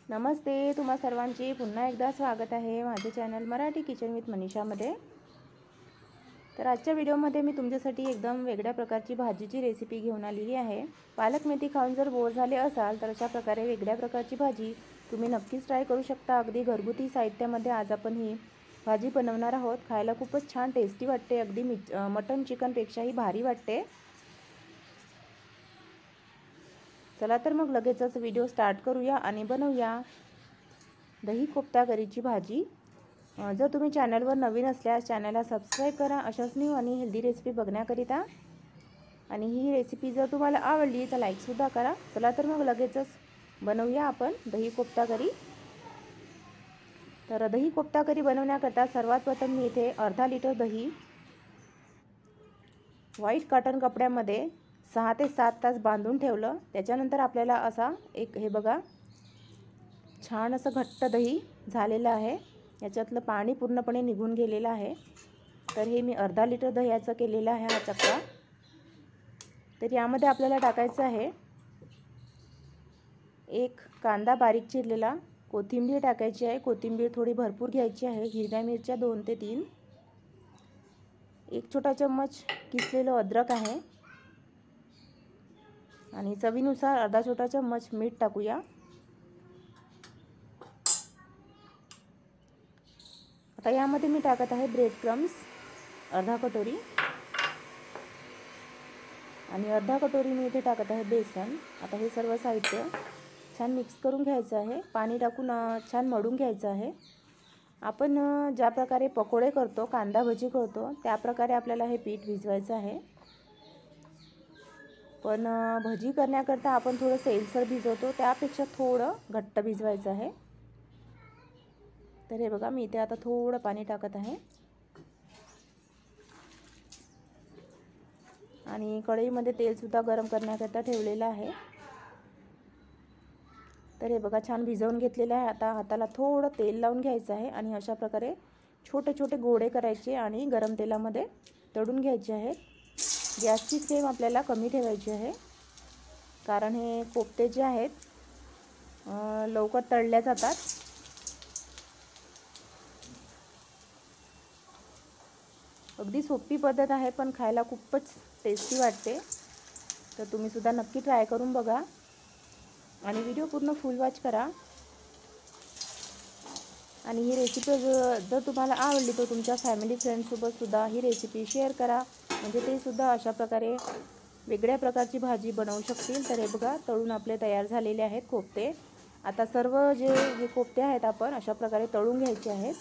नमस्ते, तुम्हा सर्वांचे पुन्हा एकदा स्वागत आहे माझे चॅनल मराठी किचन विथ मनीषामध्ये। तर आजच्या व्हिडिओमध्ये मी तुमच्यासाठी एकदम वेगळ्या प्रकारची भाजीची रेसिपी घेऊन आलेली आहे। पालक मेथी खाऊन जर बोर झाले असाल तर अशा प्रकारे वेगळ्या प्रकारची भाजी तुम्ही नक्कीच ट्राय करू शकता। अगदी घरगुती साहित्यामध्ये आज आपण ही भाजी बनवणार आहोत। खायला खूपच छान टेस्टी वाटते, अगदी मटन चिकन पेक्षाही भारी वाटते। चला तर मग लगेचच व्हिडिओ स्टार्ट करूया आणि बनवूया दही कोफ्ता करीची भाजी। जर तुम्ही चॅनलवर नवीन असल्यास चॅनलला सबस्क्राइब करा अशाच न्यू आणि हेल्दी रेसिपी बघण्याकरिता। आणि ही रेसिपी जर तुम्हाला आवडली तर लाईक सुद्धा करा। चला तर मग लगेचच बनवूया आपण दही कोफ्ता करी। तर दही कोफ्ता करी बनवण्याकरता सर्वात प्रथम मी इथे अर्धा लिटर दही व्हाईट कॉटन कपड्यामध्ये 6 ते 7 तास बांधून ठेवलं। त्याच्यानंतर आपल्याला असा एक हे बघा छान असं घट्ट दही झालेलं आहे, याच्यातलं पाणी पूर्णपणे निघून गेलेलं आहे। तर हे मी अर्धा लिटर दह्याचं केलेलं आहे हा चक्का। तर यामध्ये आपल्याला टाकायचं आहे एक कांदा बारीक चिरलेला, कोथिंबीर टाकायची आहे, कोथिंबीर थोडी भरपूर घ्यायची आहे, हिरव्या मिरच्या 2 ते 3, एक छोटा चम्मच किसलेलं अद्रक आहे आणि चवीनुसार अर्धा छोटा चम्मच मीठ टाकूया। आता यामध्ये मी टाकत आहे ब्रेड क्रम्स अर्धा कटोरी आणि अर्धा कटोरी मी इथे टाकत आहे बेसन। आता हे सर्व साहित्य छान मिक्स करून घ्यायचं आहे, पाणी टाकून छान मळून घ्यायचं आहे। आपण ज्या प्रकारे पकोडे करतो, कांदा भजी करतो त्या प्रकारे आपल्याला हे पीठ भिजवायचं आहे। पण भजी करण्याकरता आपण थोडं सैलसर भिजवतो, त्यापेक्षा थोडं घट्ट भिजवायचं आहे। तर हे बघा मी इथे आता थोडं पाणी टाकत आहे आणि कढईमध्ये तेल सुद्धा गरम करण्याकरता ठेवलेलं आहे। तर हे बघा छान भिजवून घेतलेलं आहे। आता हाताला थोडं तेल लावून घ्यायचं आहे आणि अशा प्रकारे छोटे छोटे गोळे करायचे आणि गरम तेलामध्ये तळून घ्यायचे आहेत। गॅसची फ्लेम आपल्याला कमी ठेवायची आहे, कारण हे कोफ्ते जे आहेत लवकर तळले जातात। अगदी सोपी पद्धत आहे, पण खायला खूपच टेस्टी वाटते। तर तुम्ही सुद्धा नक्की ट्राय करून बघा आणि व्हिडिओ पूर्ण फुल वॉच करा। आणि ही रेसिपी जर तुम्हाला आवडली तर तुमच्या फॅमिली फ्रेंड्ससोबत सुद्धा ही रेसिपी शेअर करा, म्हणजे ते सुद्धा अशा प्रकारे वेगळ्या प्रकारची भाजी बनवू शकतील। तर हे बघा तळून आपले तयार झालेले आहेत कोफ्ते। आता सर्व जे हे कोफ्ते आहेत आपण अशा प्रकारे तळून घ्यायचे आहेत।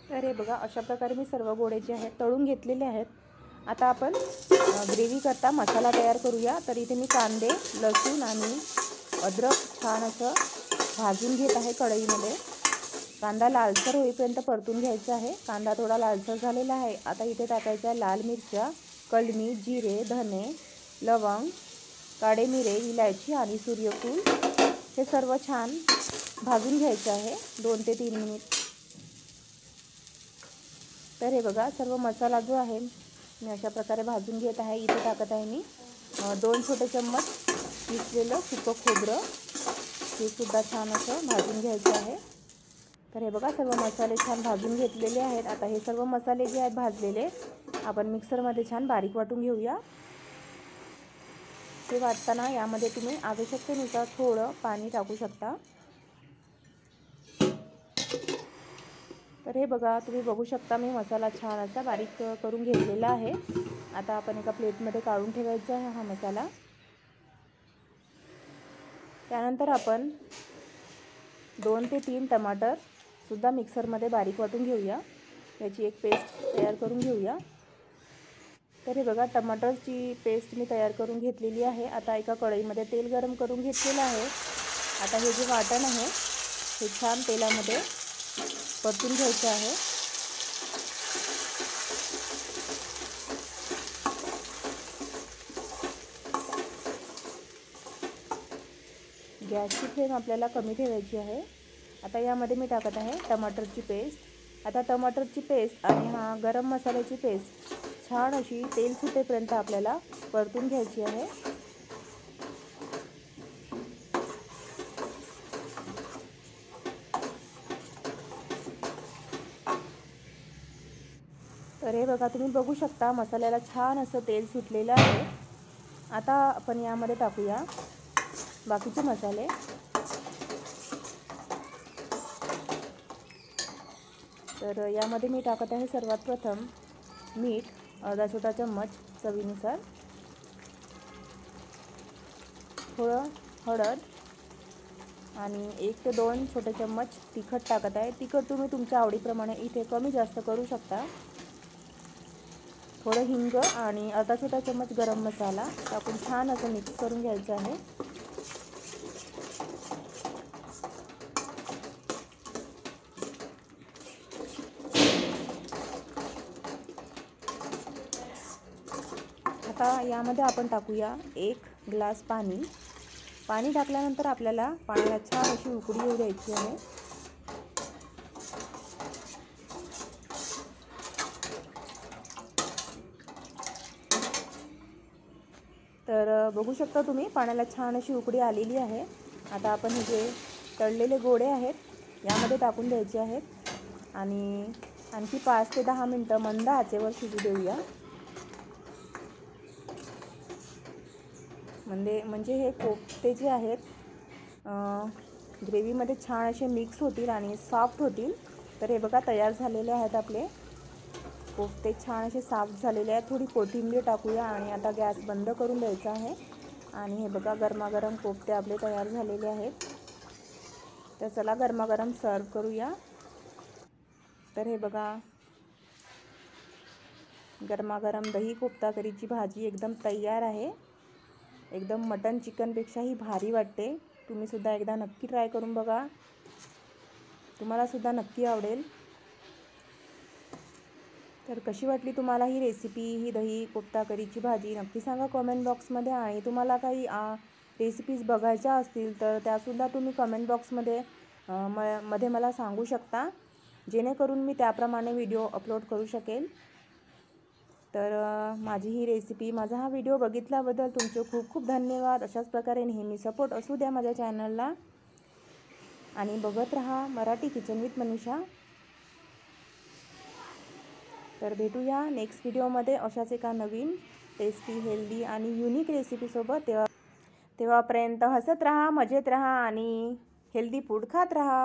तर हे बघा अशा प्रकारे मी सर्व गोळे जे आहेत तळून घेतलेले आहेत। आता आपण ग्रेव्ही करता मसाला तयार करूया। तर इथे मी कांदे, लसूण आणि अद्रक छान असं भाजून घेत आहे कढईमध्ये। कांदा लालसर होईपर्यंत परतून घ्यायचा आहे। कांदा थोडा लालसर झालेला आहे। आता इथे टाकायचं आहे लाल मिरच्या, कलमी, जिरे, धने, लवंग, काळे मिरे, इलायची आणि सूर्यफूल हे सर्व छान भाजून घ्यायचं आहे 2 ते 3 मिनिट। तर हे बघा सर्व मसाला जो आहे मी अशा प्रकारे भाजून घेत आहे। इथे टाकत आहे मी 2 छोटे चम्मच किसलेलं सुकं खोबरं, हे सुद्धा छान असं भाजून घ्यायचं आहे। तर हे बघा सर्व मसाले छान भाजून घेतलेले आहेत। आता हे सर्व मसाले जे आहेत भाजलेले आपण मिक्सरमध्ये छान बारीक वाटून घेऊया। ते वाटताना यामध्ये तुम्ही आवश्यकतेनुसार थोडं पाणी टाकू शकता। तर हे बघा तुम्ही बघू शकता मी मसाला छान असा बारीक करून घेतलेला आहे। आता आपण एका प्लेटमध्ये काढून ठेवायचा आहे हा मसाला। त्यानंतर आपण 2 ते 3 टमाटर सुद्धा मिक्सरमध्ये बारीक वाटून घेऊया, याची एक पेस्ट तयार करून घेऊया। तर हे बघा टमाटरची पेस्ट मी तयार करून घेतलेली आहे। आता एका कढईमध्ये तेल गरम करून घेतलेलं आहे। आता हे जे वाटण आहे हे छान तेलामध्ये परतून घ्यायचं आहे। गॅसची फ्लेम आपल्याला कमी ठेवायची आहे आता यामध्ये मी टाकत आहे टमाटरची पेस्ट। आता टमाटरची पेस्ट आणि हा गरम मसाल्याची पेस्ट छान अशी तेल सुटेपर्यंत आपल्याला परतून घ्यायची आहे। तर हे बघा, तुम्ही बघू शकता मसाल्याला छान असं तेल सुटलेलं आहे। आता आपण यामध्ये टाकूया बाकीचे मसाले। तर यामध्ये मी टाकत आहे सर्वात प्रथम मीठ, अर्धा छोटा चम्मच चवीनुसार, थोडं हळद आणि 1 ते 2 छोटे चम्मच तिखट टाकत आहे। तिखट तुम्ही तुमच्या आवडीप्रमाणे इथे कमी जास्त करू शकता। थोडं हिंग आणि अर्धा छोटा चम्मच गरम मसाला टाकून छान असं मिक्स करून घ्यायचं आहे। आता यामध्ये आपण टाकूया 1 ग्लास पाणी। पाणी टाकल्यानंतर आपल्याला पाण्याला छान अशी उकळी येऊ द्यायची आहे। तर बघू शकता तुम्ही पाण्याला छान अशी उकळी आलेली आहे। आता आपण हे जे तळलेले गोळे आहेत यामध्ये टाकून द्यायचे आहेत आणि आणखी 5 ते 10 मिनिटं मंद आचेवर शिजू देऊया। म्हणजे हे कोफ्ते जे आहेत ग्रेव्हीमध्ये छान असे मिक्स होतील आणि सॉफ्ट होतील। तर हे बघा, तयार झालेले आहेत आपले कोफ्ते, छान असे सॉफ्ट झालेले आहेत। थोडी कोथिंबीर टाकूया आणि आता गॅस बंद करून द्यायचा आहे। आणि हे बघा, गरमागरम कोफ्ते आपले तयार झालेले आहेत। तर चला गरमागरम सर्व करूया। तर हे बघा, गरमागरम दही कोफ्ता करीची भाजी एकदम तयार आहे। एकदम मटन चिकनपेक्षाही भारी वाटते। तुम्ही सुद्धा एकदा नक्की ट्राय करून बघा, तुम्हाला सुद्धा नक्की आवडेल। तर कशी वाटली तुम्हाला ही रेसिपी, ही दही कोफ्ता करीची भाजी नक्की सांगा कमेंट बॉक्समध्ये। आणि तुम्हाला काही रेसिपीज बघायच्या असतील तर त्यासुद्धा तुम्ही कमेंट बॉक्समध्ये मला सांगू शकता, जेणेकरून मी त्याप्रमाणे व्हिडिओ अपलोड करू शकेल। तर माझी ही रेसिपी, माझा हा व्हिडिओ बघितल्याबद्दल तुमचे खूप खूप धन्यवाद। अशाच प्रकारे नेहमी सपोर्ट असू द्या माझ्या चॅनलला आणि बघत रहा मराठी किचन विथ मनीषा। तर भेटूया नेक्स्ट व्हिडिओमध्ये अशाच एका नवीन टेस्टी, हेल्दी आणि युनिक रेसिपीसोबत। तेव्हापर्यंत हसत रहा, मजेत रहा आणि हेल्दी फूड खात रहा।